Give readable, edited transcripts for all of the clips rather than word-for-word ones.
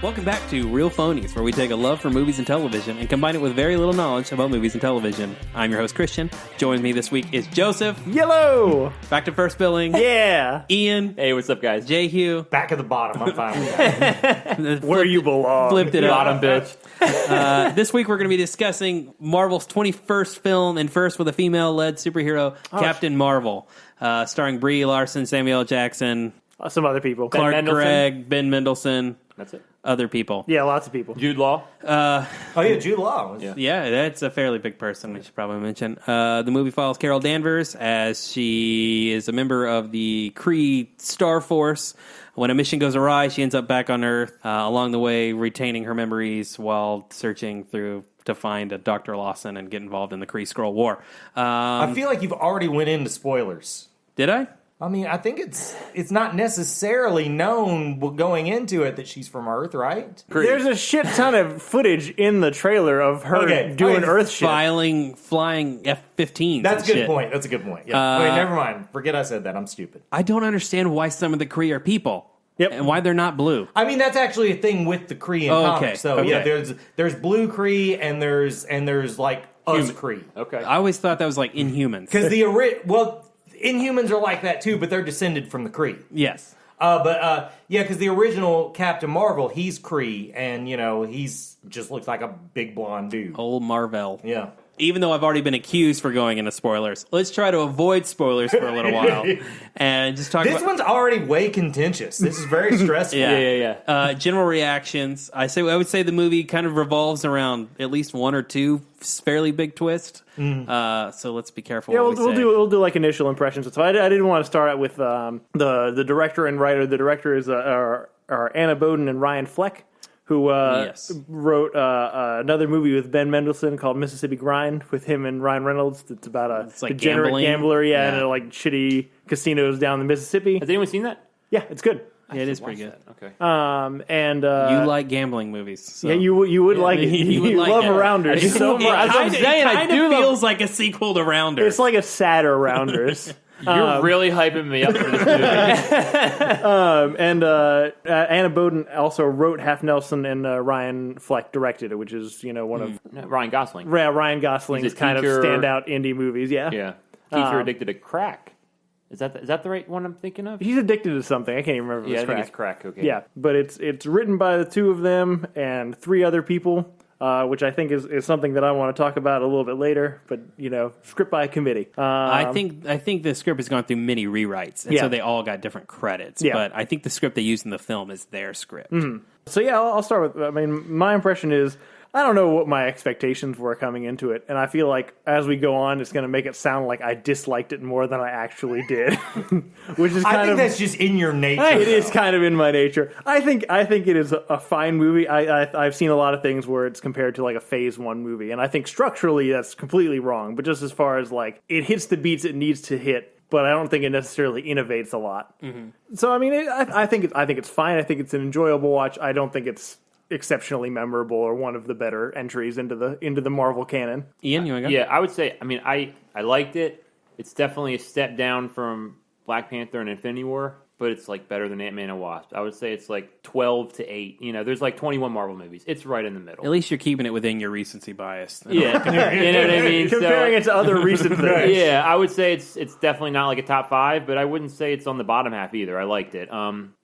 Welcome back to Real Phonies, where we take a love for movies and television and combine it with very little knowledge about movies and television. I'm your host, Christian. Joining me this week is Joseph. Yellow! Back to first billing. Yeah! Ian. Hey, what's up, guys? J-Hugh. Back at the bottom. I'm fine with that. Where you belong. Flipped it Bottom up. bitch. This week we're going to be discussing Marvel's 21st film, and first with a female-led superhero, Captain Marvel, starring Brie Larson, Samuel L. Jackson, Some other people. Clark Mendelsohn? Gregg, Ben Mendelsohn, That's it. other people. Yeah, lots of people. Jude Law. Oh, yeah, Jude Law. Yeah. Yeah, that's a fairly big person, we should probably mention. The movie follows Carol Danvers as she is a member of the Kree Star Force. When a mission goes awry, she ends up back on Earth, along the way retaining her memories while searching through to find a Dr. Lawson and get involved in the Kree Skrull War. I feel like you've already went into spoilers. Did I? I mean, I think it's not necessarily known going into it that she's from Earth, right? There's a shit ton of footage in the trailer of her doing Earth shit. Flying F-15s. That's a good shit. point. That's a good point. Yeah. Wait, never mind. Forget I said that. I'm stupid. I don't understand why some of the Kree are people. Yep. And why they're not blue. I mean, that's actually a thing with the Kree in comics. So yeah, there's blue Kree and there's like us Kree. Okay. I always thought that was like Inhumans. Because Inhumans are like that too, but they're descended from the Kree. Yes. Because the original Captain Marvel, he's Kree, and he's just looks like a big blonde dude. Old Marvel. Yeah. Even though I've already been accused for going into spoilers, let's try to avoid spoilers for a little while and just talk This about... one's already way contentious. This is very stressful. Yeah. General reactions. I would say the movie kind of revolves around at least one or two fairly big twists. So let's be careful. Yeah, what we say. we'll do like initial impressions. So I didn't want to start out with the director and writer. The director is are Anna Boden and Ryan Fleck, who wrote another movie with Ben Mendelsohn called Mississippi Grind with him and Ryan Reynolds. It's about a like degenerate gambler, Yeah. and like shitty casinos down the Mississippi. Has anyone seen that? Yeah, it's good. Yeah, it is pretty good. Okay. And You like gambling movies. So. yeah, you would like it. you would You like love it. Rounders so It much. kind of feels like a sequel to Rounders. It's like a sadder Rounders. You're really hyping me up for this movie. And Anna Boden also wrote Half Nelson, and Ryan Fleck directed it, which is one of Ryan Gosling. Ryan Gosling's He's a kind of teacher. standout indie movies. Yeah, Yeah. Teacher addicted to crack. Is that the right one I'm thinking of? he's addicted to something. I can't even remember. If Yeah, I it's think crack. it's crack. Okay. Yeah, but it's written by the two of them and three other people, which I think is something that I want to talk about a little bit later. But script by a committee. I think the script has gone through many rewrites, and so they all got different credits. Yeah. But I think the script they used in the film is their script. So yeah, I'll start with. I mean, my impression is I don't know what my expectations were coming into it, and I feel like as we go on, it's going to make it sound like I disliked it more than I actually did, which is I think that's just in your nature. It is kind of in my nature. I think it is a fine movie. I've seen a lot of things where it's compared to like a Phase 1 movie, and I think structurally that's completely wrong. But just as far as like it hits the beats it needs to hit, but I don't think it necessarily innovates a lot. So I mean, I think it's fine. I think it's an enjoyable watch. I don't think it's exceptionally memorable or one of the better entries into the Marvel canon. Ian, you want to go? Yeah, I would say. I mean, I liked it. It's definitely a step down from Black Panther and Infinity War, but it's like better than Ant-Man and Wasp. I would say it's like 12 to 8. There's like 21 Marvel movies. It's right in the middle. At least you're keeping it within your recency bias. Yeah, you know what I mean. Comparing it to other recent things. Yeah, I would say it's definitely not like a top 5, but I wouldn't say it's on the bottom half either. I liked it.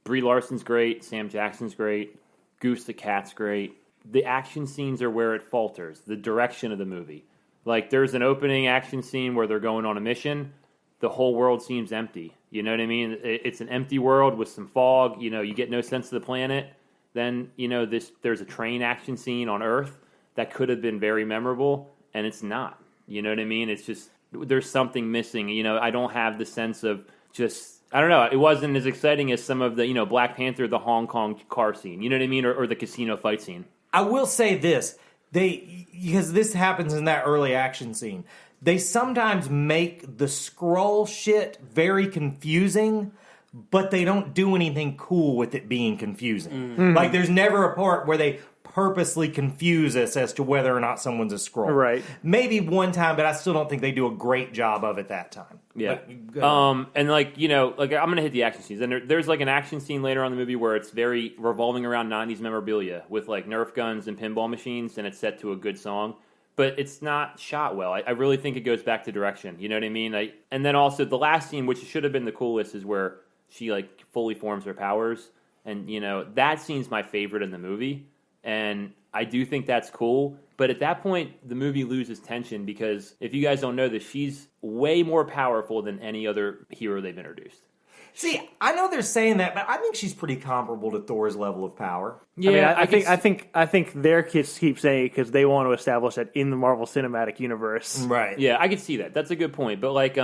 Brie Larson's great. Sam Jackson's great. Goose the Cat's great. The action scenes are where it falters. The direction of the movie. Like, there's an opening action scene where they're going on a mission. The whole world seems empty. You know what I mean? It's an empty world with some fog. You get no sense of the planet. Then, there's a train action scene on Earth that could have been very memorable, and it's not. You know what I mean? It's just, there's something missing. I don't have the sense of just... I don't know. It wasn't as exciting as some of the, Black Panther, the Hong Kong car scene. You know what I mean? Or the casino fight scene. I will say this. Because this happens in that early action scene. They sometimes make the scroll shit very confusing but they don't do anything cool with it being confusing. Like, there's never a part where they purposely confuse us as to whether or not someone's a Skrull. Right. Maybe one time, but I still don't think they do a great job of it that time. Yeah. But, And like, you know, like I'm going to hit the action scenes. And there's like an action scene later on in the movie where it's very revolving around 90s memorabilia with like Nerf guns and pinball machines, and it's set to a good song. But it's not shot well. I really think it goes back to direction. You know what I mean? And then also the last scene, which should have been the coolest, is where she like fully forms her powers. And, you know, that scene's my favorite in the movie. And I do think that's cool. But at that point, the movie loses tension because if you guys don't know this, she's way more powerful than any other hero they've introduced. see, I know they're saying that, but I think she's pretty comparable to Thor's level of power. Yeah, I think their kids keep saying it because they want to establish that in the Marvel Cinematic Universe. Right. Yeah, I could see that. That's a good point. But like,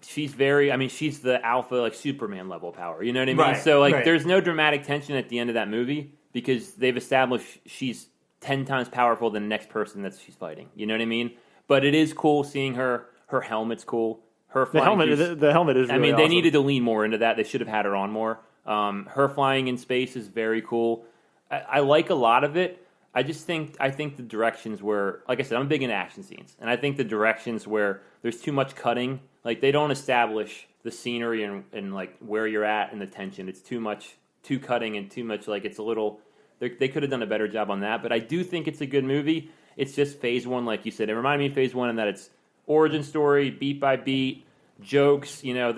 she's she's the alpha, like Superman level power. You know what I mean? Right, So like, right. there's no dramatic tension at the end of that movie because they've established she's 10 times powerful than the next person that she's fighting. You know what I mean? But it is cool seeing her. Her helmet's cool. Her The flying helmet through- the helmet is. I Really mean, they awesome. needed to lean more into that. They should have had her on more. Her flying in space is very cool. I like a lot of it. I think the directions where, like I said, I'm big into action scenes, and I think the directions where there's too much cutting, like they don't establish the scenery and like where you're at and the tension. It's too cutting and too much. Like it's a little. They could have done a better job on that, but I do think it's a good movie. It's just phase one, like you said. It reminded me of phase one in that it's origin story, beat by beat, jokes. You know,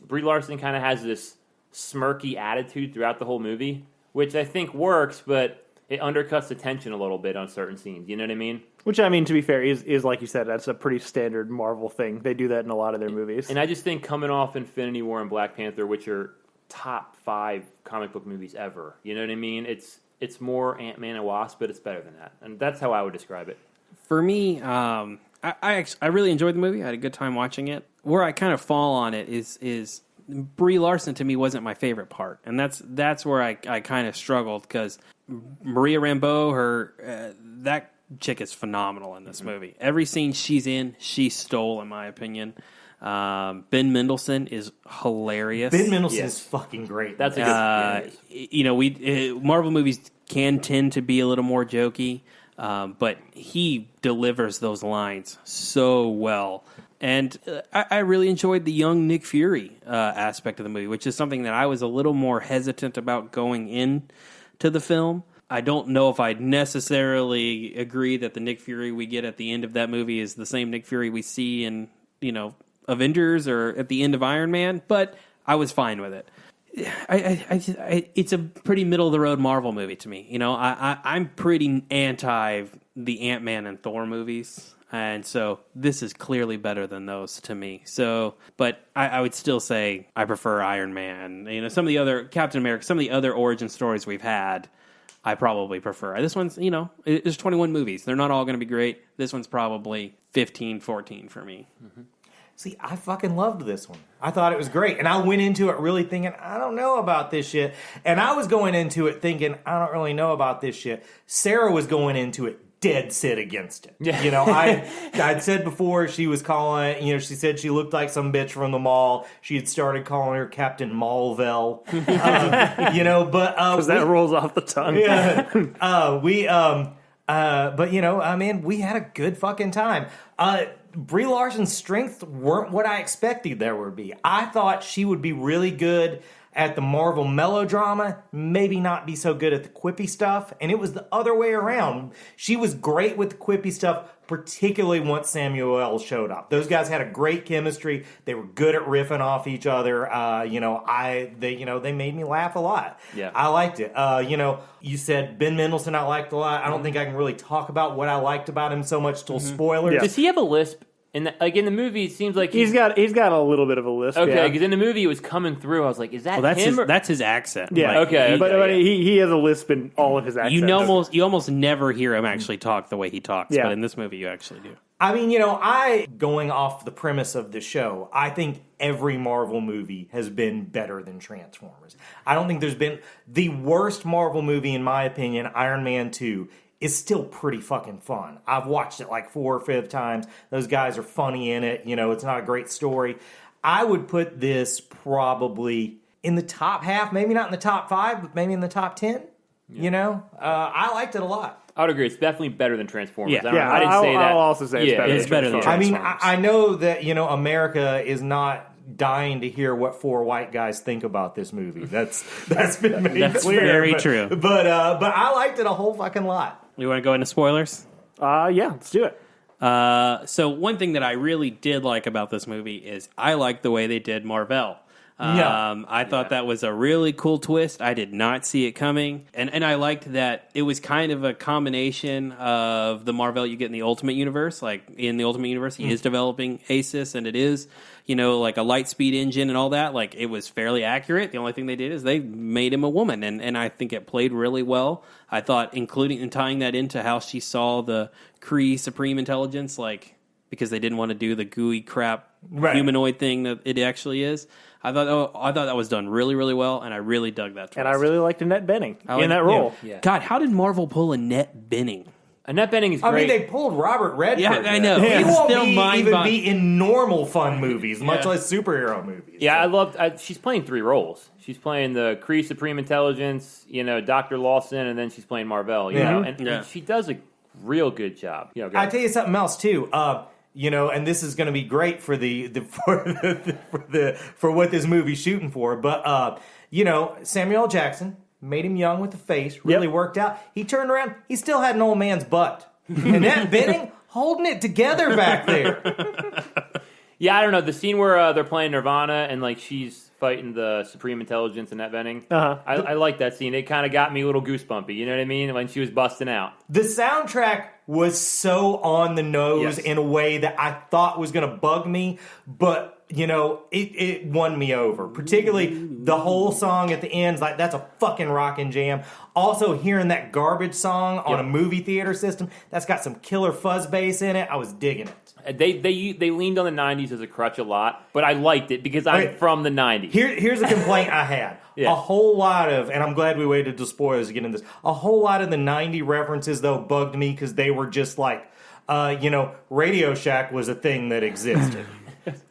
Brie Larson kind of has this smirky attitude throughout the whole movie, which I think works, but it undercuts the tension a little bit on certain scenes. You know what I mean? Which, I mean, to be fair, is like you said, that's a pretty standard Marvel thing. They do that in a lot of their movies. And I just think coming off Infinity War and Black Panther, which are top 5 comic book movies ever, you know what I mean? It's more Ant-Man and Wasp, but it's better than that. And that's how I would describe it. For me, I really enjoyed the movie. I had a good time watching it. Where I kind of fall on it is Brie Larson to me wasn't my favorite part, and that's where I kind of struggled because Maria Rambeau, that chick is phenomenal in this movie. Every scene she's in, she stole, in my opinion. Ben Mendelsohn is hilarious. Ben Mendelsohn is fucking great. That's a good. You know, Marvel movies can tend to be a little more jokey, but he delivers those lines so well. And I really enjoyed the young Nick Fury aspect of the movie, which is something that I was a little more hesitant about going in to the film. I don't know if I'd necessarily agree that the Nick Fury we get at the end of that movie is the same Nick Fury we see in, you know, Avengers or at the end of Iron Man, but I was fine with it. It's a pretty middle of the road Marvel movie to me. You know, I'm pretty anti the Ant-Man and Thor movies, and so this is clearly better than those to me. So, but I would still say I prefer Iron Man. You know, some of the other Captain America, some of the other origin stories we've had, I probably prefer. This one's, you know, there's 21 movies. They're not all going to be great. This one's probably 15, 14 for me. Mm-hmm. See, I fucking loved this one. I thought it was great. And I went into it really thinking, I don't know about this shit. And I was going into it thinking, I don't really know about this shit. Sarah was going into it dead set against it. Yeah. You know, I'd said before she was calling, you know, she said she looked like some bitch from the mall. She had started calling her Captain Malvel. You know, but... Because that rolls off the tongue. Yeah. But, you know, I mean, we had a good fucking time. Brie Larson's strengths weren't what I expected there would be. I thought she would be really good at the Marvel melodrama, maybe not be so good at the quippy stuff, and it was the other way around. She was great with the quippy stuff, particularly once Samuel L. showed up. Those guys had a great chemistry. They were good at riffing off each other. They made me laugh a lot. Yeah. I liked it. You said Ben Mendelsohn I liked a lot. I don't think I can really talk about what I liked about him so much till spoilers. Yeah. Does he have a lisp? In the movie, it seems like He's got a little bit of a lisp. okay. Yeah. Because in the movie, it was coming through. I was like, "Is that Well, him?" that's his accent. Yeah. Like, Okay. But he has a lisp in all of his accents. you almost never hear him actually talk the way he talks, Yeah. but in this movie you actually do. I mean, going off the premise of the show, I think every Marvel movie has been better than Transformers. I don't think there's been the worst Marvel movie, in my opinion, Iron Man 2, is still pretty fucking fun. I've watched it like 4 or 5 times. Those guys are funny in it. You know, it's not a great story. I would put this probably in the top half, maybe not in the top 5, but maybe in the top 10. Yeah. You know, I liked it a lot. I would agree. It's definitely better than Transformers. Yeah. I didn't say that. I'll also say it's better than I mean, Transformers. I know that, you know, America is not dying to hear what 4 white guys think about this movie. That's been made That's clear. very true. But I liked it a whole fucking lot. You want to go into spoilers? Yeah, let's do it. So one thing that I really did like about this movie is I liked the way they did Marvel. I thought that was a really cool twist. I did not see it coming. And I liked that it was kind of a combination of the Marvel you get in the Ultimate Universe. Like, in the Ultimate Universe, he is developing ASIS, and it is, you know, like a light speed engine and all that. Like, it was fairly accurate. The only thing they did is they made him a woman, and I think it played really well. I thought, including and tying that into how she saw the Kree Supreme Intelligence, like, because they didn't want to do the gooey crap humanoid thing that it actually is. I thought that was done really, really well, and I really dug that twist. And I really liked Annette Bening in that role. Yeah. God, how did Marvel pull Annette Bening? Annette Bening is great. I mean, they pulled Robert Redford. Yeah, I know. He It's won't still even be in normal fun movies, much Yeah. less superhero movies. Yeah, I loved. She's playing 3 roles. She's playing the Kree Supreme Intelligence, you know, Dr. Lawson, and then she's playing Marvel. You know, and she does a real good job. You know, I tell you something else too. You know, and this is going to be great for for what this movie's shooting for. But you know, Samuel L. Jackson made him young with the face. Really worked out. He turned around. He still had an old man's butt. And that Benning holding it together back there. Yeah, I don't know. The scene where they're playing Nirvana and like she's fighting the Supreme Intelligence and Annette Bening. I like that scene. It kind of got me a little goosebumpy. You know what I mean? When she was busting out. The soundtrack was so on the nose in a way that I thought was going to bug me, but you know, it won me over. Particularly the whole song at the end, like that's a fucking rockin' jam. Also, hearing that garbage song on a movie theater system that's got some killer fuzz bass in it, I was digging it. They leaned on the 90s as a crutch a lot, but I liked it because I'm from the 90s. Here's a complaint I had. A whole lot of, and I'm glad we waited to spoilers to get into this, a whole lot of the 90 references, though, bugged me because they were just like, you know, Radio Shack was a thing that existed.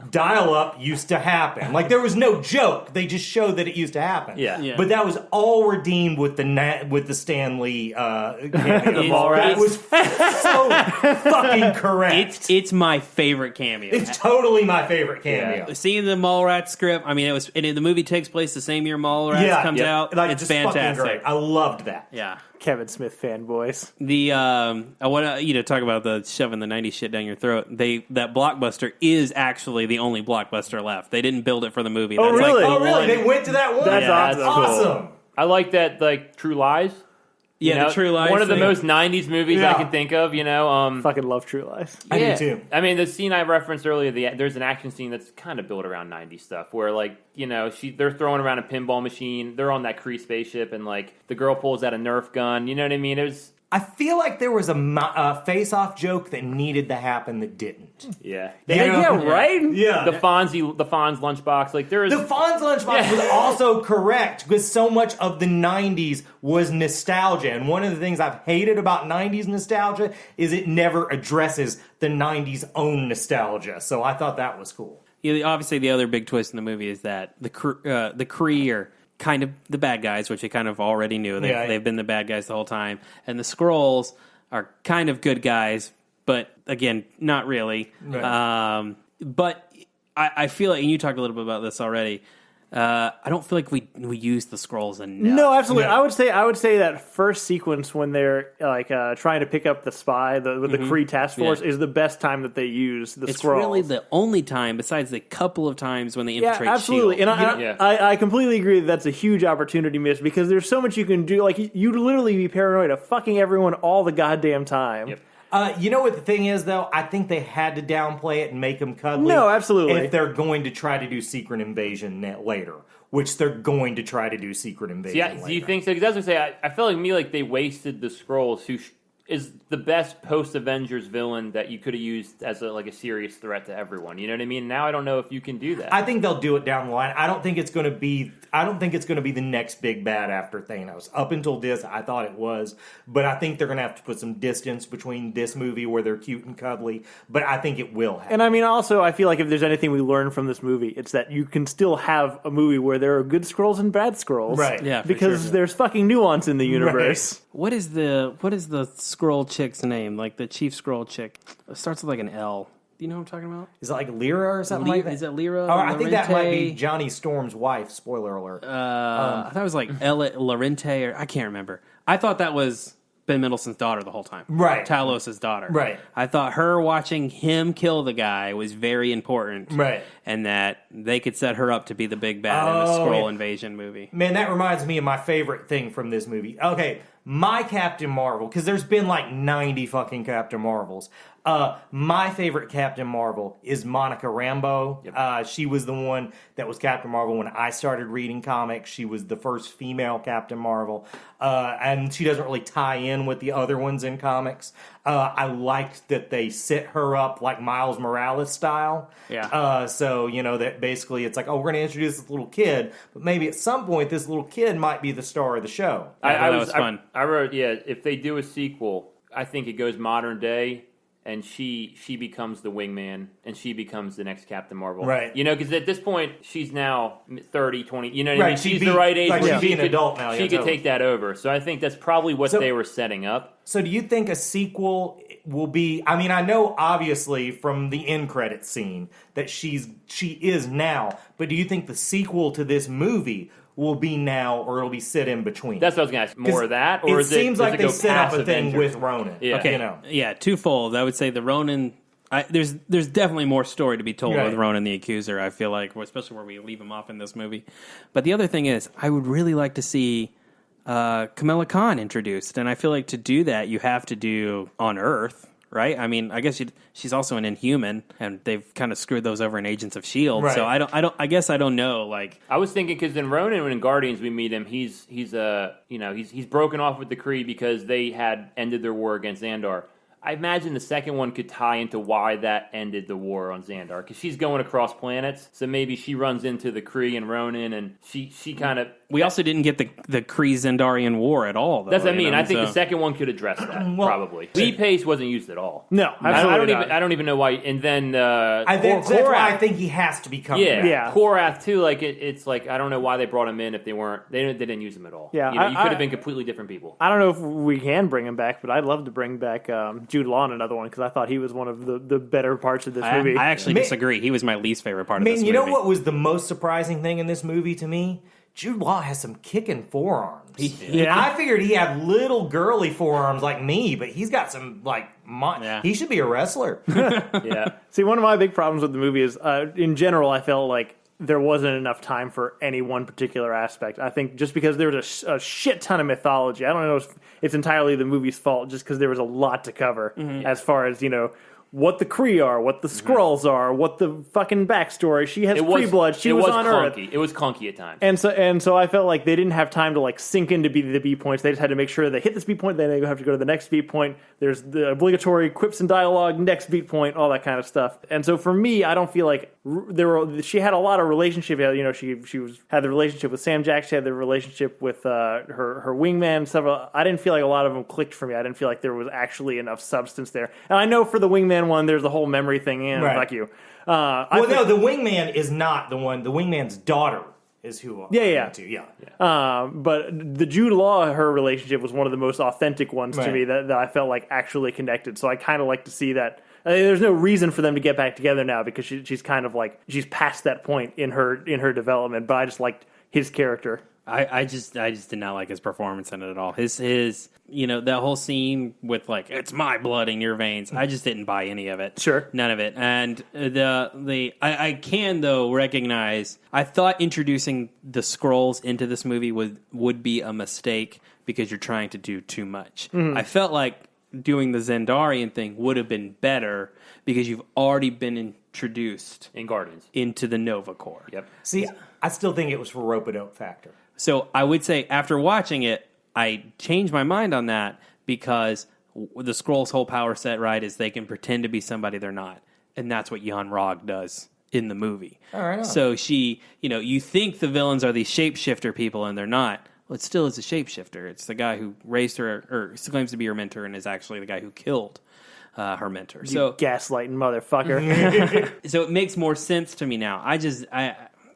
Dial-up used to happen. Like, there was no joke. They just showed that it used to happen. Yeah. But that was all redeemed with the Stan Lee cameo. That was so fucking correct. It's my favorite cameo. It's totally my favorite cameo. Seeing the Mallrats script, I mean, the movie takes place the same year Mallrats comes out. Like, it's just fucking fantastic. great. I loved that. Yeah. Kevin Smith fanboys. I want to talk about the shoving the 90s shit down your throat. That Blockbuster is actually the only Blockbuster left. They didn't build it for the movie. Oh, really? Like Oh, really? They went to that one? That's awesome. I like that, like, True Lies. Yeah, You know, the True Lies. one of the thing. most 90s movies I can think of, you know. Fucking love True Lies. I do too. I mean, the scene I referenced earlier, there's an action scene that's kind of built around 90s stuff where, like, you know, they're throwing around a pinball machine. They're on that Kree spaceship, and, like, the girl pulls out a Nerf gun. You know what I mean? I feel like there was a face-off joke that needed to happen that didn't. Yeah. Right? Yeah. The Fonz lunchbox. Like, there is... The Fonz lunchbox was also correct because so much of the 90s was nostalgia. And one of the things I've hated about 90s nostalgia is it never addresses the 90s own nostalgia. So I thought that was cool. Yeah, obviously, the other big twist in the movie is that the Kree are kind of the bad guys, which we kind of already knew. They've been the bad guys the whole time. And the Skrulls are kind of good guys, but again, not really. Right. But I feel like, and you talked a little bit about this already, I don't feel like we use the Skrulls enough. No, absolutely. No. I would say that first sequence when they're like trying to pick up the spy with the Kree task force is the best time that they use the It's Skrulls. really the only time, besides the couple of times when they infiltrate Yeah, absolutely. S.H.I.E.L.D. And I completely agree that that's a huge opportunity missed because there's so much you can do. Like, you'd literally be paranoid of fucking everyone all the goddamn time. Yep. You know what the thing is, though? I think they had to downplay it and make them cuddly. No, absolutely. If they're going to try to do Secret Invasion later, which they're going to try to do Secret Invasion later. Do you think so? Because as I say, I feel like they wasted the Skrulls who is the best post-Avengers villain that you could have used as a serious threat to everyone. You know what I mean? Now I don't know if you can do that. I think they'll do it down the line. I don't think it's going to be the next big bad after Thanos. Up until this, I thought it was, but I think they're going to have to put some distance between this movie where they're cute and cuddly. But I think it will happen. And I mean, also, I feel like if there's anything we learn from this movie, it's that you can still have a movie where there are good Skrulls and bad Skrulls, Right? Yeah, for because sure. there's fucking nuance in the universe. What is the Skrull chick's name? Like the chief Skrull chick. It starts with like an L. Do you know what I'm talking about? Is it like Lyra or something like that? Is it Lyra? Oh, I think that might be Larente? Johnny Storm's wife. Spoiler alert. I thought it was like Ella Larente, or I can't remember. I thought that was Ben Mendelsohn's daughter the whole time. Right. Talos' daughter. Right. I thought her watching him kill the guy was very important. Right. And that they could set her up to be the big bad in the Oh, Skrull yeah. invasion movie. Man, that reminds me of my favorite thing from this movie. Okay, my Captain Marvel, because there's been like 90 fucking Captain Marvels. My favorite Captain Marvel is Monica Rambeau. Yep. She was the one that was Captain Marvel when I started reading comics. She was the first female Captain Marvel. And she doesn't really tie in with the other ones in comics. I liked that they set her up like Miles Morales style. Yeah. So, that basically it's like, oh, we're going to introduce this little kid, but maybe at some point this little kid might be the star of the show. That was fun. I wrote, if they do a sequel, I think it goes modern day, and she becomes the wingman, and she becomes the next Captain Marvel. Right. Because at this point, she's now 30, 20, you know what I Right, mean? she'd She's be- the right age like, where she'd she be an adult now, She yeah, could totally. take that over. So I think that's probably what So- they were setting up. So do you think a sequel will be, I mean, I know obviously from the end credit scene that she is now, but do you think the sequel to this movie will be now, or it'll be set in between? That's what I was going to ask. More of that? Or it is seems does like it they go set up past a thing Avengers? with Ronan. Yeah. Okay. Yeah, twofold. I would say the Ronin. There's definitely more story to be told Right. with Ronan the Accuser. I feel like, especially where we leave him off in this movie. But the other thing is, I would really like to see Kamala Khan introduced, and I feel like to do that, you have to do on Earth, right? I mean, I guess she's also an Inhuman, and they've kind of screwed those over in Agents of Shield. Right. So I guess I don't know. Like, I was thinking because in Ronin and in Guardians we meet him, he's broken off with the Kree because they had ended their war against Xandar. I imagine the second one could tie into why that ended the war on Xandar, because she's going across planets, so maybe she runs into the Kree and Ronin, and she kind of... we also didn't get the Kree-Zendarian War at all, though. That's what I you mean. know, I think so- the second one could address that, probably. Lee Pace wasn't used at all. No, absolutely not. I don't even know why. And then That's why I Korath. think he has to be coming Yeah, back. Yeah. Korath too. Like it's like I don't know why they brought him in if they didn't use him at all. Yeah, you I- could have been completely different people. I don't know if we can bring him back, but I'd love to bring back Jude Law in another one, because I thought he was one of the better parts of this movie. I actually Man- disagree. He was my least favorite part of Man, this you movie. know what was the most surprising thing in this movie to me? Jude Law has some kicking forearms. Yeah. I figured he had little girly forearms like me, but he's got some Yeah. he should be a wrestler. Yeah, See, one of my big problems with the movie is, in general, I felt like there wasn't enough time for any one particular aspect. I think just because there was a shit ton of mythology, I don't know if it's entirely the movie's fault, just because there was a lot to cover as far as, what the Kree are, what the Skrulls are, what the fucking backstory. She has pre-blood. She was on clunky. Earth. It was clunky at times. And so I felt like they didn't have time to sink into the B points. They just had to make sure they hit this beat point, then they have to go to the next beat point. There's the obligatory quips and dialogue, next beat point, all that kind of stuff. And so for me, I don't feel like she had a lot of relationship. She had the relationship with Sam Jackson. She had the relationship with her wingman and stuff. I didn't feel like a lot of them clicked for me. I didn't feel like there was actually enough substance there. And I know for the wingman one, there's the whole memory thing. Right. Fuck you. No, the wingman is not the one. The wingman's daughter is who. Yeah. yeah. But the Jude Law, her relationship was one of the most authentic ones to Right. me that I felt like actually connected. So I kind of like to see that. There's no reason for them to get back together now, because she's kind of she's past that point in her development. But I just liked his character. I just did not like his performance in it at all. His that whole scene with it's my blood in your veins. I just didn't buy any of it. Sure. None of it. And I can though recognize, I thought introducing the Skrulls into this movie would be a mistake because you're trying to do too much. I felt like doing the Zendarian thing would have been better because you've already been introduced in Guardians. into the Nova Corps. Yep. See, I still think it was for rope-a-dope factor. So I would say after watching it, I changed my mind on that, because the Skrulls' whole power set, right, is they can pretend to be somebody they're not. And that's what Jan Rog does in the movie. All right. So she, you think the villains are these shapeshifter people, and they're not. Well, it still is a shapeshifter. It's the guy who raised her, or claims to be her mentor, and is actually the guy who killed her mentor. You gaslighting motherfucker. So it makes more sense to me now.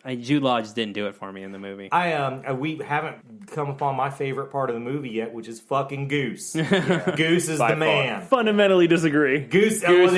Jude Law just didn't do it for me in the movie. We haven't come upon my favorite part of the movie yet, which is fucking Goose. Goose is the man. Fundamentally disagree. Goose I'm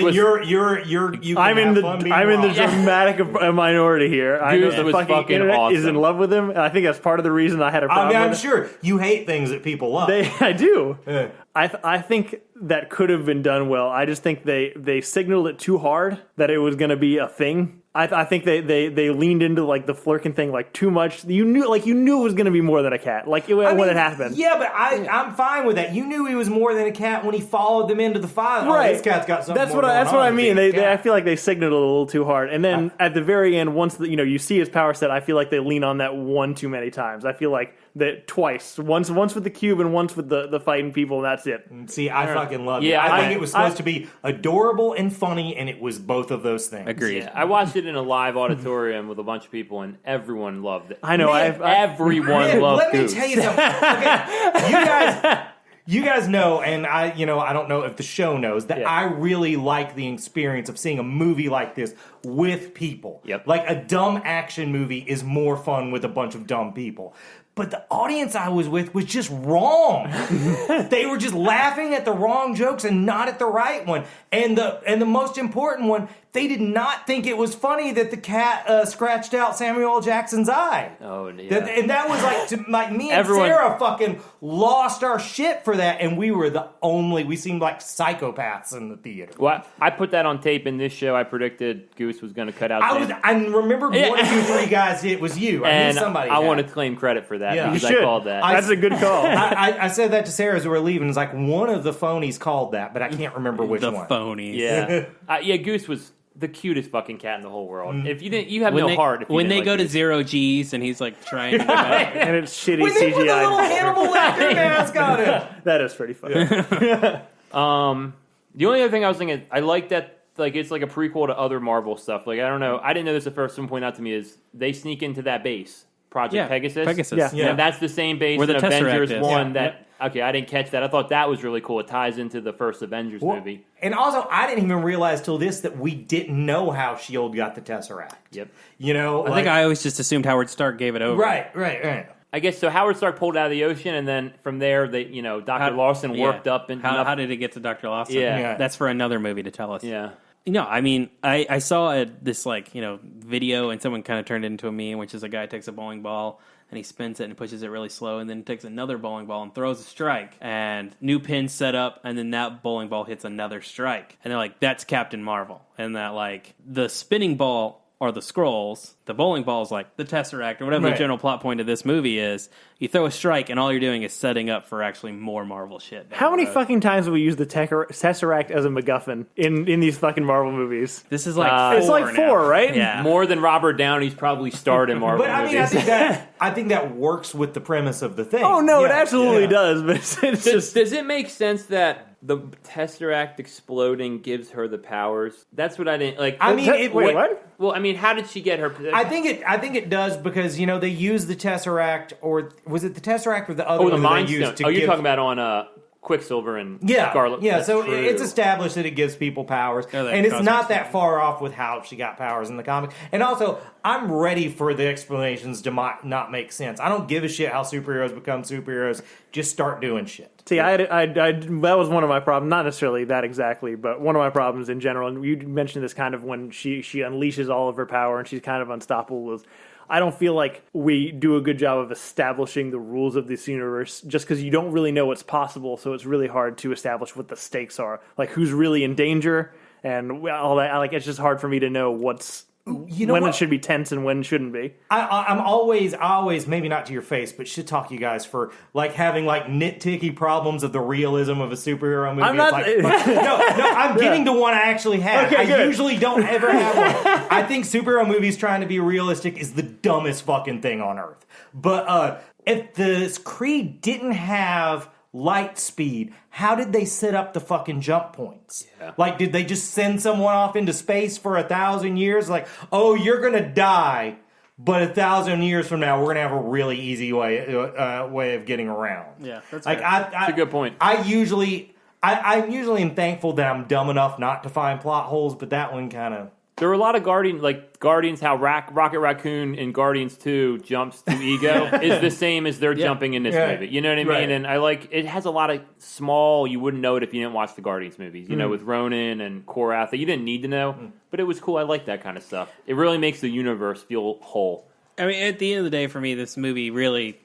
in the dramatic minority here. I know the fucking internet awesome. is in love with him, and I think that's part of the reason I had a problem. I'm sure you hate things that people love. I do. Yeah. I think that could have been done well. I just think they signaled it too hard that it was going to be a thing. I think they leaned into like the flirking thing like too much. You knew it was going to be more than a cat. When it happened. Yeah, but I'm fine with that. You knew he was more than a cat when he followed them into the fire. Right. Oh, this cat's got something. That's what I mean. I feel like they signaled it a little too hard. And then at the very end, once you see his power set, I feel like they lean on that one too many times. I feel like that twice. Once with the cube and once with the fighting people, and that's it. See, I fucking love it. Yeah, I think it was supposed to be adorable and funny, and it was both of those things. Agreed. Yeah, I watched it in a live auditorium with a bunch of people, and everyone loved it. I know. Everyone loved Let Goose. me tell you something. Okay, you guys know, and I don't know if the show knows that I really like the experience of seeing a movie like this with people. Yep. Like a dumb action movie is more fun with a bunch of dumb people. But the audience I was with was just wrong. They were just laughing at the wrong jokes and not at the right one. And the most important one, they did not think it was funny that the cat scratched out Samuel L. Jackson's eye. Oh, yeah. And that was like me and Sarah fucking lost our shit for that, and we seemed like psychopaths in the theater. Well, I put that on tape in this show. I predicted Goose was going to cut out. I remember 1 or 2, 3 guys. It was you. I knew somebody. I want to claim credit for that because You I called that. That's a good call. I said that to Sarah as we were leaving. It's like one of the phonies called that, but I can't remember which one. The phonies. Yeah, Goose was the cutest fucking cat in the whole world. If you didn't, you have no heart. When they go to 0 G's and he's like trying to and it's shitty When they put the little CGI. Hannibal Lecter mask on it. That is pretty funny. The only other thing I was thinking, I like that. Like it's like a prequel to other Marvel stuff. Like I don't know, I didn't know this at first. Someone pointed out to me is they sneak into that base, Project Pegasus. Yeah. And that's the same base Where the in Tesseract Avengers is. 1 that... Okay, I didn't catch that. I thought that was really cool. It ties into the first Avengers movie. And also, I didn't even realize till this that we didn't know how S.H.I.E.L.D. got the Tesseract. Yep. I think I always just assumed Howard Stark gave it over. Right. I guess so. Howard Stark pulled it out of the ocean, and then from there, Dr. Lawson worked up. And how did it get to Dr. Lawson? Yeah. That's for another movie to tell us. Yeah. No, I mean, I saw this video, and someone kind of turned it into a meme, which is a guy takes a bowling ball and he spins it and pushes it really slow, and then takes another bowling ball and throws a strike, and new pin set up, and then that bowling ball hits another strike, and they're like, that's Captain Marvel, and that the spinning ball are the Skrulls, the bowling ball is like the Tesseract, or whatever the general plot point of this movie is. You throw a strike, and all you're doing is setting up for actually more Marvel shit. How many fucking times have we used the Tesseract as a MacGuffin in these fucking Marvel movies? This is like it's like 4, right? Yeah. More than Robert Downey's probably starred in Marvel But I mean, movies. I think that works with the premise of the thing. Oh no, it Yeah, absolutely yeah. does. But it's just Does it make sense that the Tesseract exploding gives her the powers? That's what I didn't like. I mean, wait, what? Well, I mean, how did she get her? I think it does because they use the Tesseract, or was it the Tesseract or the other Oh, the one Mind they Stone. used to You're give... talking about on Quicksilver and Yeah, Scarlet. yeah. That's So true. it's established that it gives people powers, Yeah, that and it's cosmic not that stuff. far off with how she got powers in the comic. And also, I'm ready for the explanations to not make sense. I don't give a shit how superheroes become superheroes. Just start doing shit. See, that was one of my problems. Not necessarily that exactly, but one of my problems in general. And you mentioned this kind of when she unleashes all of her power and she's kind of unstoppable. Was I don't feel like we do a good job of establishing the rules of this universe just because you don't really know what's possible. So it's really hard to establish what the stakes are, like who's really in danger and all that. Like it's just hard for me to know what's. When it should be tense and when it shouldn't be. I always, maybe not to your face, but should talk you guys for having nitpicky problems of the realism of a superhero movie. I'm not. I'm getting to one I actually have. Okay, I good. usually don't ever have one. I think superhero movies trying to be realistic is the dumbest fucking thing on earth. But if the Creed didn't have light speed. How did they set up the fucking jump points? Yeah. Like, did they just send someone off into space for 1,000 years? Like, oh, you're gonna die, but 1,000 years from now, we're gonna have a really easy way of getting around. Yeah, that's like fair. That's a good point. I usually am thankful that I'm dumb enough not to find plot holes, but that one kind of. There were a lot of Guardians, how Rocket Raccoon in Guardians 2 jumps to Ego is the same as they're jumping in this movie. You know what I mean? Right. And it has a lot of small, you wouldn't know it if you didn't watch the Guardians movies. You know, with Ronan and Korath, that you didn't need to know, but it was cool. I like that kind of stuff. It really makes the universe feel whole. I mean, at the end of the day, for me, this movie really,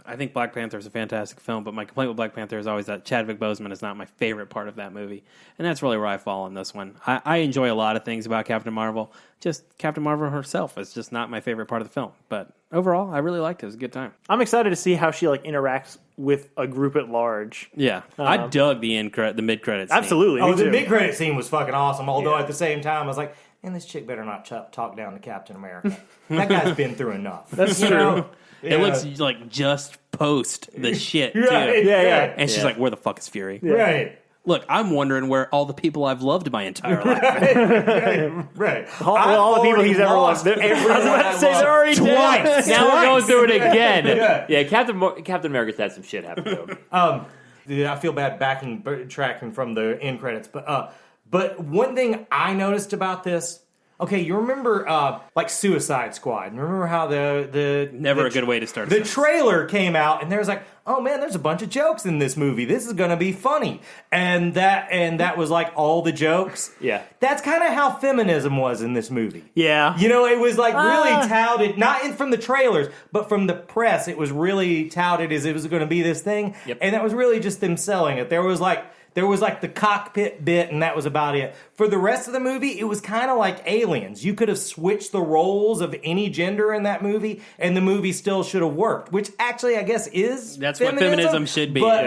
I think Black Panther is a fantastic film, but my complaint with Black Panther is always that Chadwick Boseman is not my favorite part of that movie. And that's really where I fall on this one. I enjoy a lot of things about Captain Marvel. Just Captain Marvel herself is just not my favorite part of the film. But overall, I really liked it. It was a good time. I'm excited to see how she interacts with a group at large. Yeah. I dug the mid-credits scene. Absolutely. Oh, me the too. mid-credit scene was fucking awesome. Although at the same time, I was like, man, this chick better not talk down to Captain America. That guy's been through enough. That's You true. know? It looks like just post the shit, too. Right, Yeah. And she's like, where the fuck is Fury? Right. Look, I'm wondering where all the people I've loved my entire life. Right. All the people he's ever lost. I was about to say they're already dead. Twice. Now we're going through it again. Yeah, Captain America's had some shit happen to him. I feel bad tracking from the end credits, but one thing I noticed about this. Okay, you remember Suicide Squad? Remember how the Never a good way to start. The trailer came out, and there's like, oh man, there's a bunch of jokes in this movie. This is going to be funny, and that was like all the jokes. Yeah, that's kind of how feminism was in this movie. Yeah, you know, it was like really touted, not from the trailers, but from the press. It was really touted as it was going to be this thing, and that was really just them selling it. There was like the cockpit bit, and that was about it. For the rest of the movie, it was kind of like Aliens. You could have switched the roles of any gender in that movie, and the movie still should have worked, which actually I guess is That's what feminism should be. But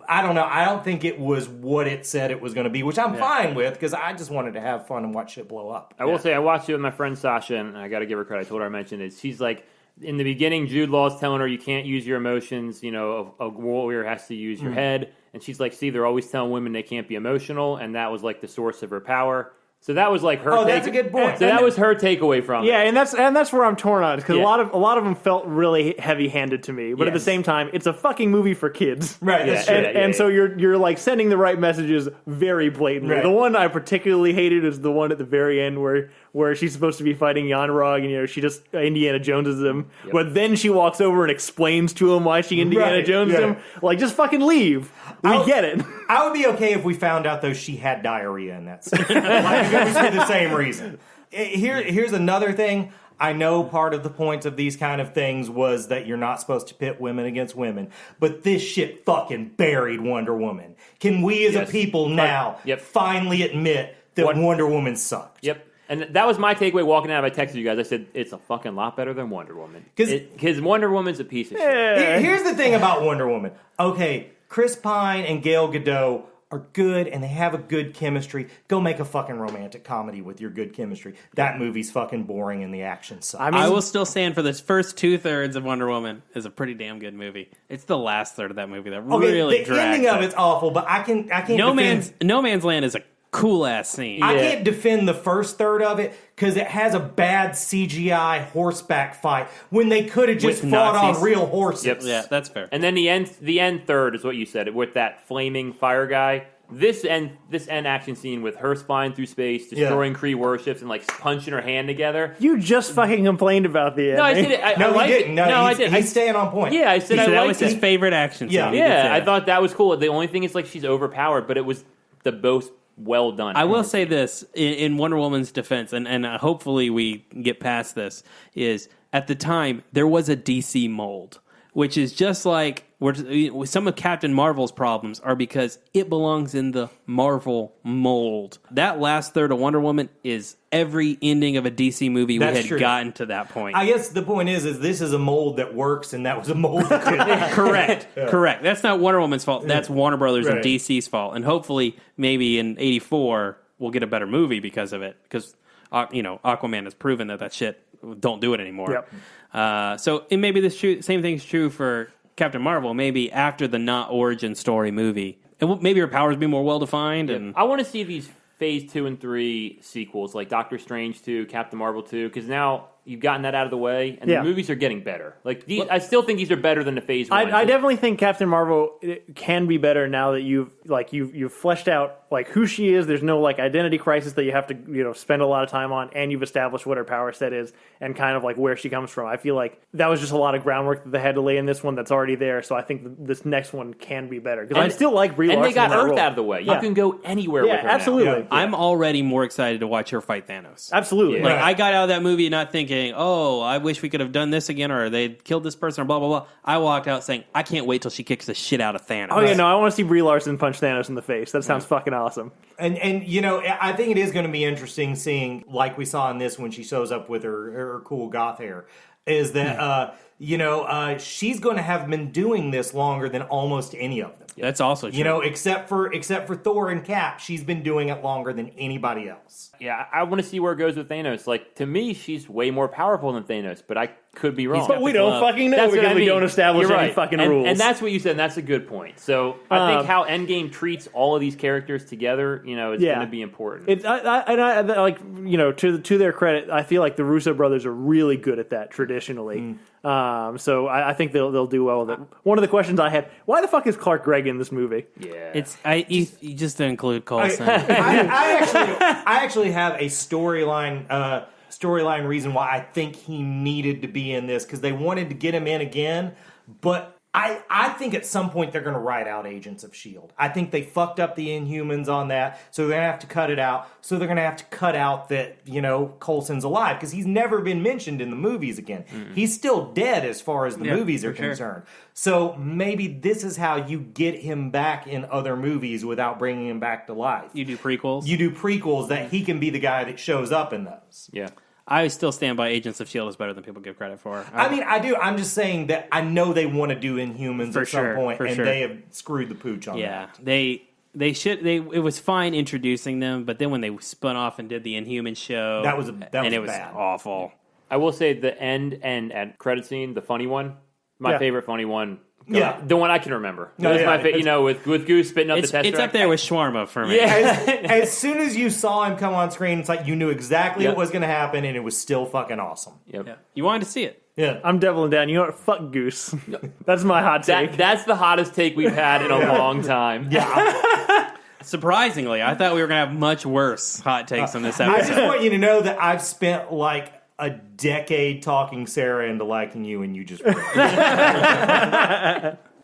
I don't know. I don't think it was what it said it was going to be, which I'm fine with, because I just wanted to have fun and watch shit blow up. I will say, I watched it with my friend Sasha, and I got to give her credit. I told her I mentioned it. She's like, in the beginning, Jude Law's telling her you can't use your emotions. You know, a warrior has to use your head. And she's like, see, they're always telling women they can't be emotional, and that was like the source of her power. So that was like her. Oh, that's a good point. So that was her takeaway from it. Yeah, and that's where I'm torn on, because a lot of them felt really heavy-handed to me. But at the same time, it's a fucking movie for kids, Right? That's true. And so you're like sending the right messages very blatantly. Right. The one I particularly hated is the one at the very end where she's supposed to be fighting Yanrog, and she just Indiana Joneses him. But then she walks over and explains to him why she Indiana Joneses him. Like, just fucking leave. We get it. I would be okay if we found out, though, she had diarrhea in that scene. Like, if it was for the same reason. Here's another thing. I know part of the point of these kind of things was that you're not supposed to pit women against women, but this shit fucking buried Wonder Woman. Can we as a people now finally admit that Wonder Woman sucked? Yep. And that was my takeaway walking out. I texted you guys. I said, it's a fucking lot better than Wonder Woman. Because Wonder Woman's a piece of shit. Here's the thing about Wonder Woman. Okay, Chris Pine and Gal Gadot are good, and they have a good chemistry. Go make a fucking romantic comedy with your good chemistry. That movie's fucking boring, and the action sucks. I will still stand for this first 2/3 of Wonder Woman is a pretty damn good movie. It's the last third of that movie that really the drags ending of it. it's awful, but I can't No defend... Man's Land is a cool ass scene. I can't defend the first third of it because it has a bad CGI horseback fight when they could have just With fought Nazis. on real horses. Yep. Yeah, that's fair. And then the end third is what you said, with that flaming fire guy. This end action scene with her flying through space, destroying Kree warships, and like punching her hand together. You just fucking complained about the ending. No, I did it. No, I he didn't. No, I did. He's staying on point. Yeah, I said I that liked was his it. favorite action scene. Yeah. You did say Yeah, I that. thought that was cool. The only thing is like she's overpowered, but it was the most well done. I will say this in Wonder Woman's defense, and hopefully we get past this, is at the time there was a DC mold, which is just like some of Captain Marvel's problems are because it belongs in the Marvel mold. That last third of Wonder Woman is every ending of a DC movie That's we had true. gotten to that point. I guess the point is this is a mold that works, and that was a mold that didn't. Correct. That's not Wonder Woman's fault. That's Warner Brothers and Right. DC's fault. And hopefully, maybe in '84, we'll get a better movie because of it. Because Aquaman has proven that shit don't do it anymore. Yep. So and maybe the same thing's true for Captain Marvel, maybe after the not origin story movie. And maybe her powers be more well-defined. And I want to see these Phase 2 and 3 sequels, like Doctor Strange 2, Captain Marvel 2, because now you've gotten that out of the way, and the movies are getting better. Like I still think these are better than the Phase 1. I definitely think Captain Marvel can be better now that you've fleshed out like who she is. There's no like identity crisis that you have to spend a lot of time on, and you've established what her power set is and kind of like where she comes from. I feel like that was just a lot of groundwork that they had to lay in this one that's already there. So I think this next one can be better because I still like Brie Larson. And they got in that Earth role. out of the way. You can go anywhere with her now. Absolutely. I'm already more excited to watch her fight Thanos. Absolutely. Like, I got out of that movie not thinking, oh, I wish we could have done this again, or they killed this person, or blah, blah, blah. I walked out saying, I can't wait till she kicks the shit out of Thanos. Oh, yeah, no, I want to see Brie Larson punch Thanos in the face. That sounds fucking awesome. And I think it is going to be interesting seeing, like we saw in this when she shows up with her cool goth hair, is that, she's going to have been doing this longer than almost any of them. That's also true. Except for Thor and Cap, she's been doing it longer than anybody else. Yeah, I want to see where it goes with Thanos. Like, to me, she's way more powerful than Thanos, but I could be wrong. But we don't fucking know That's because what I we mean. don't establish You're any right. fucking rules. And that's what you said, and that's a good point. So I think how Endgame treats all of these characters together, is going to be important. To their credit, I feel like the Russo brothers are really good at that traditionally. So I think they'll do well with it. One of the questions I had: why the fuck is Clark Gregg in this movie? Yeah, you just didn't include Coulson. I actually have a storyline reason why I think he needed to be in this, because they wanted to get him in again, but I think at some point they're going to write out Agents of S.H.I.E.L.D. I think they fucked up the Inhumans on that, so they're going to have to cut it out. So they're going to have to cut out that, Coulson's alive, because he's never been mentioned in the movies again. Mm-hmm. He's still dead as far as the movies are concerned. So maybe this is how you get him back in other movies without bringing him back to life. You do prequels? You do prequels that he can be the guy that shows up in those. Yeah. I still stand by Agents of S.H.I.E.L.D. is better than people give credit for. I do. I'm just saying that I know they want to do Inhumans at some point, and they have screwed the pooch on that. Yeah, it was fine introducing them, but then when they spun off and did the Inhuman show, that was bad. Awful. I will say the end and credit scene, the funny one, my favorite funny one. Yeah, the one I can remember. No, my favorite. With Goose spitting up the test. It's up there with shawarma for me. Yeah, as soon as you saw him come on screen, it's like you knew exactly what was going to happen, and it was still fucking awesome. Yep. Yeah. You wanted to see it. Yeah, I'm doubling down. You know what? Fuck Goose. That's my hot take. That's the hottest take we've had in a long time. Yeah. Surprisingly, I thought we were going to have much worse hot takes on this episode. I just want you to know that I've spent like a decade talking Sarah into liking you, and you just. All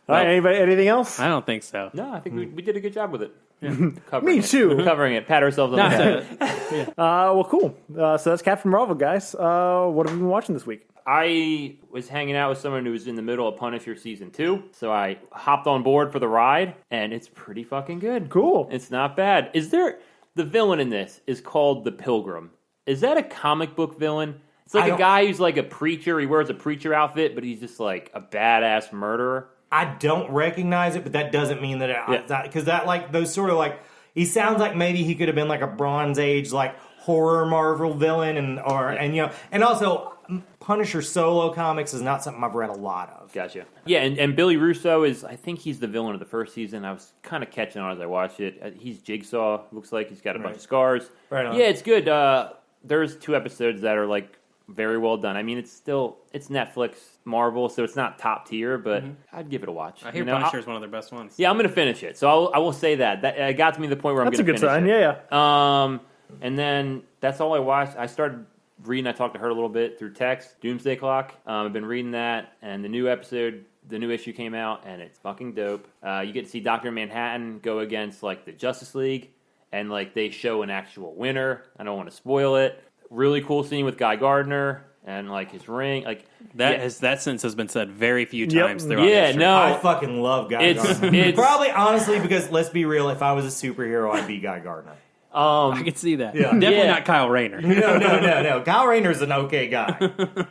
right, anybody? Anything else? I don't think so. No, I think we did a good job with it. Yeah. Me too. Covering it. Pat ourselves on the back. Well, cool. So that's Captain Marvel, guys. What have you been watching this week? I was hanging out with someone who was in the middle of Punisher Season 2, so I hopped on board for the ride, and it's pretty fucking good. Cool. It's not bad. The villain in this is called the Pilgrim. Is that a comic book villain? It's like a guy who's like a preacher. He wears a preacher outfit, but he's just like a badass murderer. I don't recognize it, but that doesn't mean that because those sort of like he sounds like maybe he could have been like a Bronze Age like horror Marvel villain and also Punisher solo comics is not something I've read a lot of. Gotcha. Yeah, and Billy Russo I think he's the villain of the first season. I was kind of catching on as I watched it. He's Jigsaw. Looks like he's got a bunch of scars. Right on. Yeah, it's good. There's 2 episodes that are like very well done. I mean, it's Netflix Marvel, so it's not top tier, but I'd give it a watch. I hear Punisher is one of their best ones. Yeah, I'm going to finish it. So I will say that. It got to me to the point where I'm going to finish it. That's a good sign, yeah. And then that's all I watched. I started reading. I talked to her a little bit through text. Doomsday Clock. I've been reading that, and the new issue came out, and it's fucking dope. You get to see Dr. Manhattan go against like the Justice League, and like they show an actual winner. I don't want to spoil it. Really cool scene with Guy Gardner and like his ring, like that sentence has been said very few times throughout history. No, I fucking love Guy Gardner. Probably honestly because let's be real, if I was a superhero, I'd be Guy Gardner. I could see that. Yeah. Definitely not Kyle Rayner. No. Kyle Rayner's an okay guy.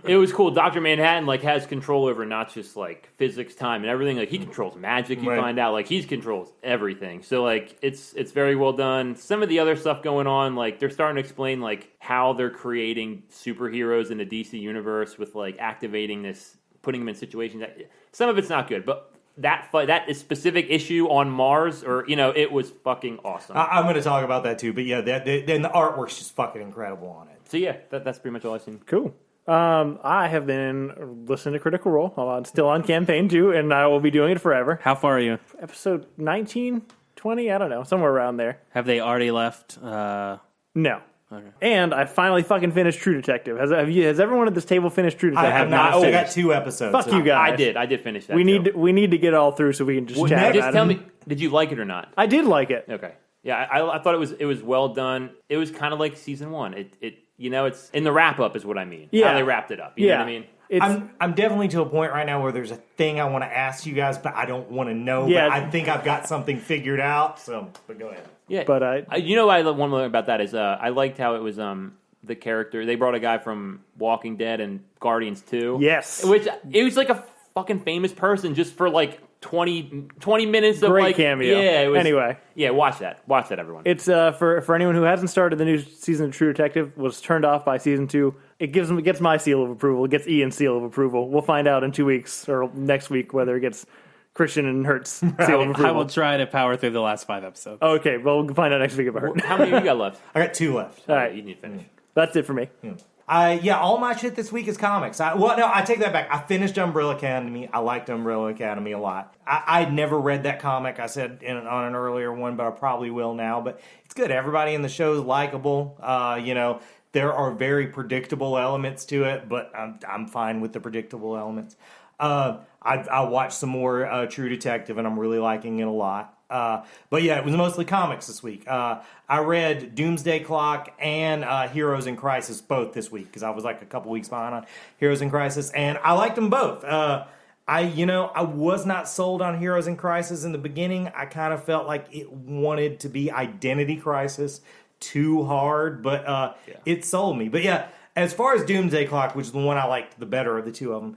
It was cool. Dr. Manhattan like has control over not just like physics, time, and everything. Like he controls magic. You find out like he controls everything. So like it's very well done. Some of the other stuff going on, like they're starting to explain like how they're creating superheroes in the DC universe with like activating this putting him in situations that some of it's not good, but that specific issue on Mars, or it was fucking awesome. I'm going to talk about that too, but yeah, then the artwork's just fucking incredible on it. So yeah, that's pretty much all I've seen. Cool. I have been listening to Critical Role. I'm still on campaign 2, and I will be doing it forever. How far are you? Episode 19, 20, I don't know, somewhere around there. Have they already left? No. Okay. And I finally fucking finished True Detective. Has everyone at this table finished True Detective? I have not. finished. I got 2 episodes. Fuck you guys. I did finish that. We need to get all through so we can just chat Just about tell it. me, did you like it or not? I did like it. Okay. Yeah, I thought it was well done. It was kind of like season 1. It's in the wrap up is what I mean. Yeah. How they wrapped it up. You know what I mean? I'm definitely to a point right now where there's a thing I want to ask you guys, but I don't want to know. Yeah. But I think I've got something figured out. So, but go ahead. Yeah. But what I love one more about that is I liked how it was the character. They brought a guy from Walking Dead and Guardians 2. Yes. Which it was like a fucking famous person just for like 20 minutes of great like cameo. Yeah, it was, Anyway. Yeah, watch that, everyone. It's for anyone who hasn't started the new season of True Detective, was turned off by season 2. It gets my seal of approval. It gets Ian's seal of approval. We'll find out in 2 weeks or next week whether it gets Christian and Hertz seal of approval. I will try to power through the last 5 episodes. Okay, well, we'll find out next week about Hertz. How many of you got left? I got 2 left. All right. You need to finish. That's it for me. All my shit this week is comics. I take that back. I finished Umbrella Academy. I liked Umbrella Academy a lot. I'd never read that comic. I said on an earlier one, but I probably will now. But it's good. Everybody in the show is likable. There are very predictable elements to it, but I'm fine with the predictable elements. I watched some more True Detective, and I'm really liking it a lot. But yeah, it was mostly comics this week. I read Doomsday Clock and Heroes in Crisis both this week because I was like a couple weeks behind on Heroes in Crisis, and I liked them both. I was not sold on Heroes in Crisis in the beginning. I kind of felt like it wanted to be Identity Crisis too hard, but it sold me. But yeah, as far as Doomsday Clock, which is the one I liked the better of the two of them,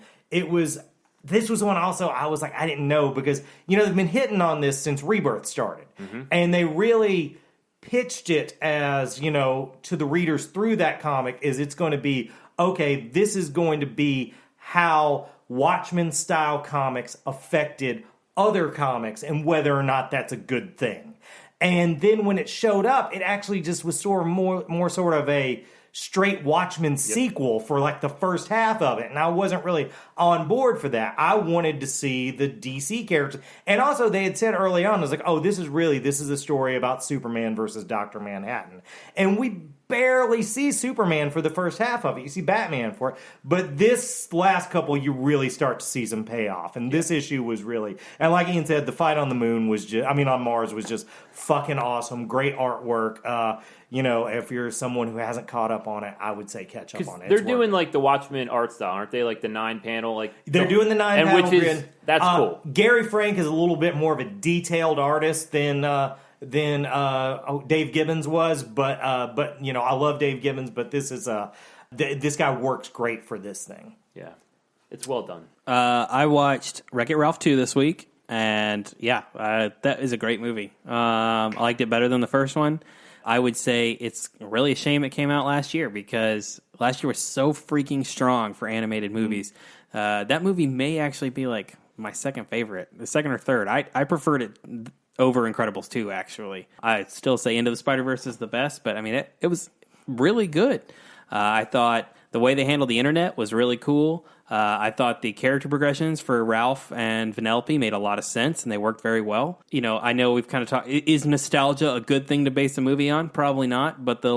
this was one also I was like, I didn't know because, they've been hitting on this since Rebirth started. Mm-hmm. And they really pitched it as, to the readers through that comic is it's going to be, okay, this is going to be how Watchmen-style comics affected other comics and whether or not that's a good thing. And then when it showed up, it actually just was sort of more sort of a straight Watchmen sequel for like the first half of it, and I wasn't really on board for that. I wanted to see the DC characters, and also they had said early on, I was like, oh, this is a story about Superman versus Dr. Manhattan, and we barely see Superman for the first half of it. You see Batman for it, but this last couple, you really start to see some payoff, and this issue was really, and like Ian said, the fight on the moon on Mars was just fucking awesome, great artwork. If you're someone who hasn't caught up on it, I would say catch up on it. They're doing like the Watchmen art style, aren't they? Like the 9-panel, they're doing the 9-panel grid. That's cool. Gary Frank is a little bit more of a detailed artist than Dave Gibbons was, but I love Dave Gibbons, but this is this guy works great for this thing. Yeah, it's well done. I watched Wreck-It Ralph 2 this week, and that is a great movie. I liked it better than the first one. I would say it's really a shame it came out last year because last year was so freaking strong for animated movies. That movie may actually be like my second favorite, the second or third. I preferred it over Incredibles 2, actually. I still say Into the Spider-Verse is the best, but I mean, it was really good. I thought the way they handled the internet was really cool. I thought the character progressions for Ralph and Vanellope made a lot of sense, and they worked very well. I know we've kind of talked, is nostalgia a good thing to base a movie on? Probably not, but the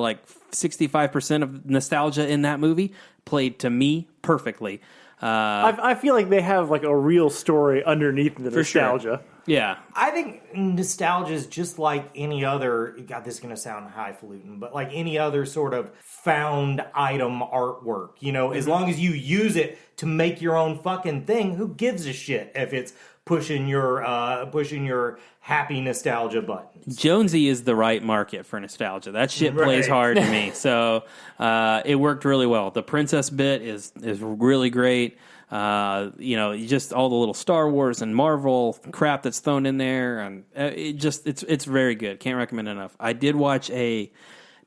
65% of nostalgia in that movie played to me perfectly. I feel like they have a real story underneath the nostalgia. Sure. Yeah. I think nostalgia is just like any other, God, this is going to sound highfalutin, but like any other sort of found item artwork. As long as you use it to make your own fucking thing, who gives a shit if it's pushing your happy nostalgia buttons? Jonesy is the right market for nostalgia. That shit plays hard to me. So it worked really well. The princess bit is really great. Just all the little Star Wars and Marvel crap that's thrown in there, and it's very good. Can't recommend enough. I did watch a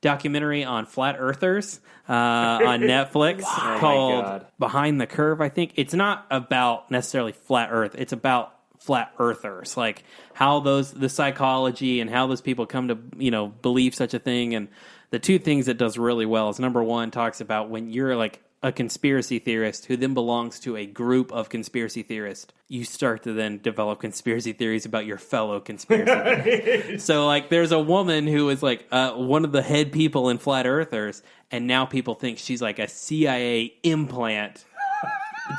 documentary on flat earthers on Netflix called Behind the Curve, I think. It's not about necessarily flat earth. It's about flat earthers, like how the psychology and how those people come to, believe such a thing. And the two things it does really well is, number one, talks about when you're like a conspiracy theorist who then belongs to a group of conspiracy theorists, you start to then develop conspiracy theories about your fellow conspiracy theorists. So, like, there's a woman who is like one of the head people in Flat Earthers, and now people think she's like a CIA implant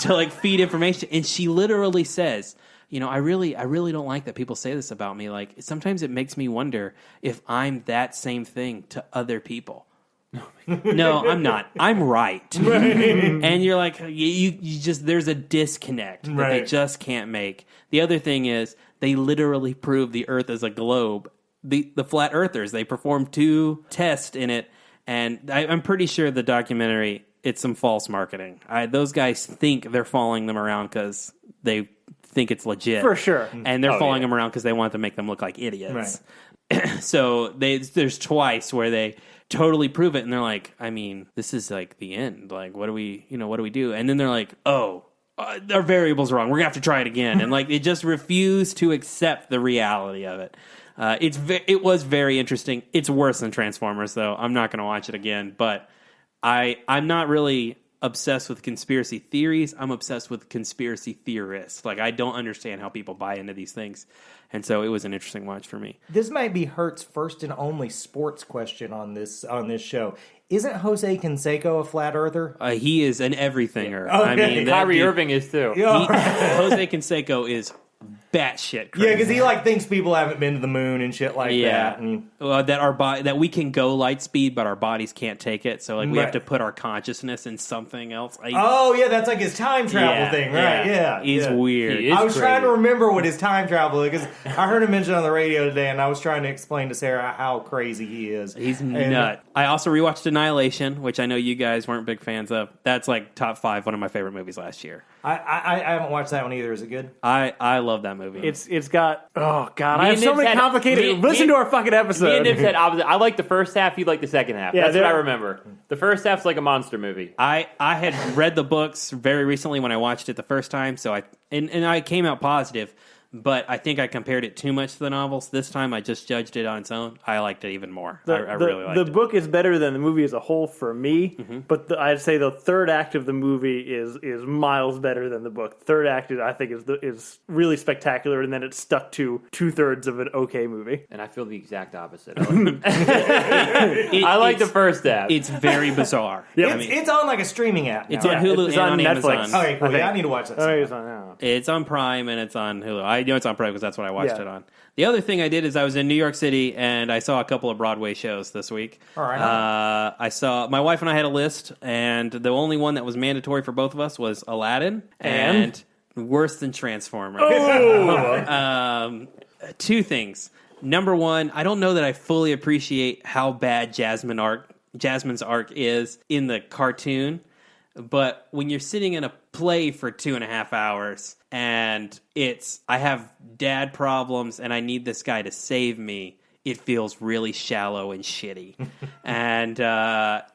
to like feed information. And she literally says, I really don't like that people say this about me. Like, sometimes it makes me wonder if I'm that same thing to other people. No, I'm not. I'm right. And you're like, you just, there's a disconnect that they just can't make. The other thing is, they literally prove the Earth is a globe. The flat earthers, they performed 2 tests in it, and I'm pretty sure the documentary, it's some false marketing. Those guys think they're following them around because they think it's legit. For sure. And they're following them around because they want to make them look like idiots. Right. So there's twice where they totally prove it, and they're like, I mean, this is like the end. Like, what do we do? And then they're like, our variable's wrong. We're gonna have to try it again. And like, they just refuse to accept the reality of it. It was very interesting. It's worse than Transformers, though. I'm not gonna watch it again. But I'm not really obsessed with conspiracy theories. I'm obsessed with conspiracy theorists. Like, I don't understand how people buy into these things. And so it was an interesting watch for me. This might be Hert's first and only sports question on this show. Isn't Jose Canseco a flat earther? He is an everyther. Okay. I mean, Kyrie Irving is too. Jose Canseco is batshit crazy. Yeah, because he thinks people haven't been to the moon and shit like that. And that we can go light speed, but our bodies can't take it. So we have to put our consciousness in something else. That's like his time travel thing, right? Yeah, he's weird. I was trying to remember what his time travel is, because I heard him mention on the radio today, and I was trying to explain to Sarah how crazy he is. He's nuts. I also rewatched Annihilation, which I know you guys weren't big fans of. That's like top 5, one of my favorite movies last year. I haven't watched that one either. Is it good? I love that movie. It's got, oh god, I have so many complicated. Listen to our fucking episode. Me and Nip said opposite. I like the first half. You like the second half. Yeah, that's what I remember. The first half's like a monster movie. I had read the books very recently when I watched it the first time, so I came out positive. But I think I compared it too much to the novels. This time I just judged it on its own. I liked it even more. I really liked it. The book is better than the movie as a whole for me, but I'd say the third act of the movie is miles better than the book. The third act, I think, is really spectacular, and then it's stuck to 2/3 of an okay movie. And I feel the exact opposite. I like the first half. It's very bizarre. It's on like a streaming app now. It's on Hulu it's and on Netflix. Amazon. Okay, cool. I need to watch that. It's on Prime and it's on Hulu. I know it's on Prime because that's what I watched it on. The other thing I did is I was in New York City and I saw a couple of Broadway shows this week. All right. I saw, my wife and I had a list, and the only one that was mandatory for both of us was Aladdin and worse than Transformers. Oh! 2 things. Number one, I don't know that I fully appreciate how bad Jasmine's arc is in the cartoon. But when you're sitting in a play for 2.5 hours and I have dad problems and I need this guy to save me, it feels really shallow and shitty. And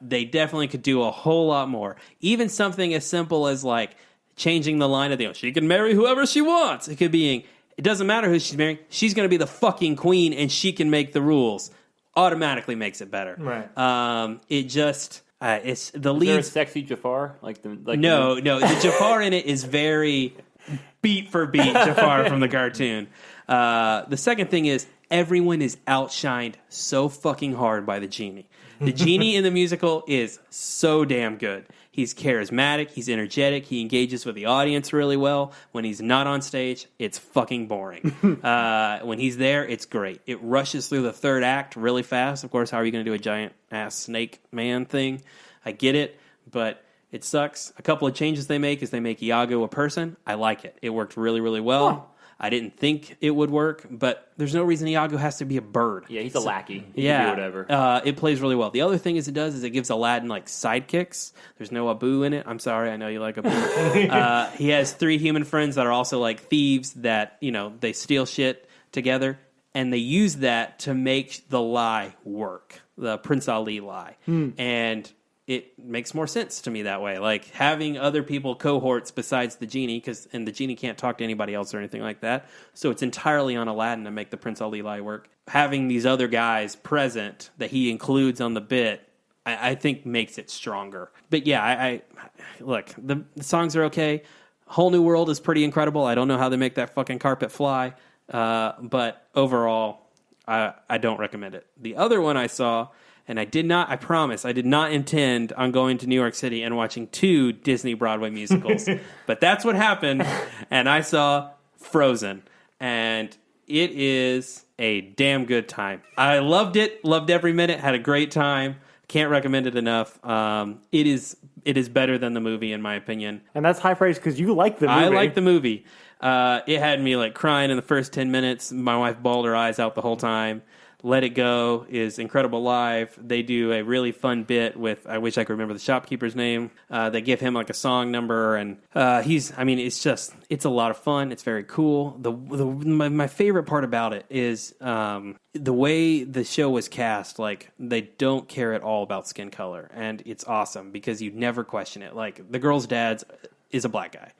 they definitely could do a whole lot more. Even something as simple as like changing the line of she can marry whoever she wants. It could be, it doesn't matter who she's marrying. She's going to be the fucking queen and she can make the rules. Automatically makes it better. Right. It just... it's the lead. Is there a sexy Jafar? No. The Jafar in it is very beat for beat Jafar from the cartoon. The second thing is everyone is outshined so fucking hard by the genie. The genie in the musical is so damn good. He's charismatic. He's energetic. He engages with the audience really well. When he's not on stage, it's fucking boring. When he's there, it's great. It rushes through the third act really fast. Of course, how are you going to do a giant-ass snake man thing? I get it, but it sucks. A couple of changes they make is they make Iago a person. I like it. It worked really, really well. Huh. I didn't think it would work, but there's no reason Iago has to be a bird. Yeah, he's a lackey. He can do whatever. It plays really well. The other thing it gives Aladdin like sidekicks. There's no Abu in it. I'm sorry, I know you like Abu. He has 3 human friends that are also like thieves that, they steal shit together, and they use that to make the lie work. the Prince Ali lie. And it makes more sense to me that way. Like having other people cohorts besides the genie, and the genie can't talk to anybody else or anything like that. So it's entirely on Aladdin to make the Prince Ali lie work. Having these other guys present that he includes on the bit, I think makes it stronger. But yeah, I look, the songs are okay. Whole New World is pretty incredible. I don't know how they make that fucking carpet fly. But overall, I don't recommend it. The other one I saw, and I promise, I did not intend on going to New York City and watching 2 Disney Broadway musicals. But that's what happened, and I saw Frozen. And it is a damn good time. I loved it, loved every minute, had a great time. Can't recommend it enough. It is better than the movie, in my opinion. And that's high praise because you like the movie. I like the movie. It had me like crying in the first 10 minutes. My wife bawled her eyes out the whole time. Let It Go is incredible live. They do a really fun bit with, I wish I could remember the shopkeeper's name. They give him like a song number, and it's a lot of fun. It's very cool. My favorite part about it is the way the show was cast. Like, they don't care at all about skin color, and it's awesome because you never question it. Like, the girl's dad is a black guy.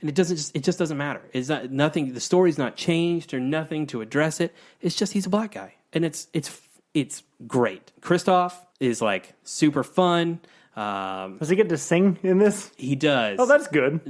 And it just doesn't matter. It's not nothing. The story's not changed or nothing to address it. It's just he's a black guy, and it's great. Christoph is like super fun. Does he get to sing in this? He does. Oh, that's good.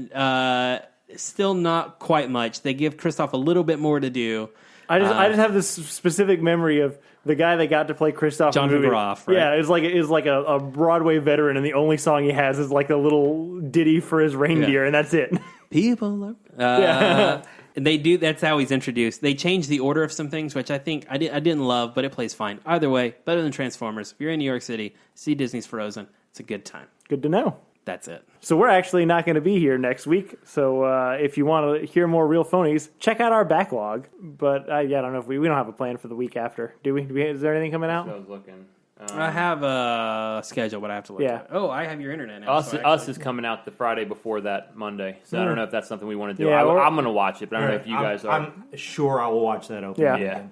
Still not quite much. They give Christoph a little bit more to do. I just have this specific memory of the guy that got to play Christoph. John in the movie. McGraw, right? Yeah, it's like a Broadway veteran, and the only song he has is like a little ditty for his reindeer, and that's it. People are... They do. That's how he's introduced. They changed the order of some things, which I think I didn't love, but it plays fine. Either way, better than Transformers. If you're in New York City, see Disney's Frozen. It's a good time. Good to know. That's it. So we're actually not going to be here next week. So if you want to hear more Real Phonies, check out our backlog. But I don't know if we don't have a plan for the week after, do we? Is there anything coming out? I was looking. I have a schedule, but I have to look at it. Oh, I have your internet now. Us is coming out the Friday before that Monday. So I don't know if that's something we want to do. Yeah, I'm going to watch it, but I don't know if you guys are. I'm sure I will watch that open. Yeah.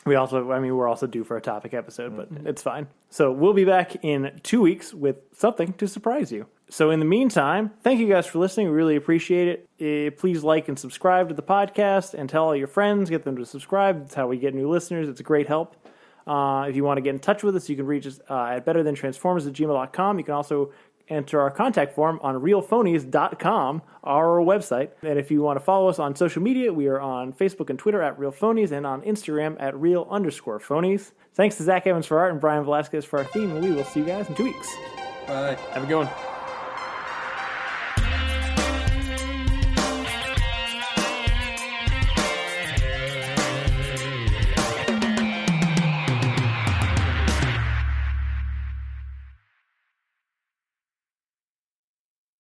We're also due for a topic episode, but it's fine. So we'll be back in 2 weeks with something to surprise you. So in the meantime, thank you guys for listening. We really appreciate it. Please like and subscribe to the podcast and tell all your friends. Get them to subscribe. That's how we get new listeners. It's a great help. If you want to get in touch with us, you can reach us at betterthantransformers@gmail.com. You can also enter our contact form on realphonies.com, our website. And if you want to follow us on social media, we are on Facebook and Twitter at Real Phonies and on Instagram at Real_Phonies. Thanks to Zach Evans for art and Brian Velasquez for our theme, and we will see you guys in 2 weeks. Bye. Have a good one.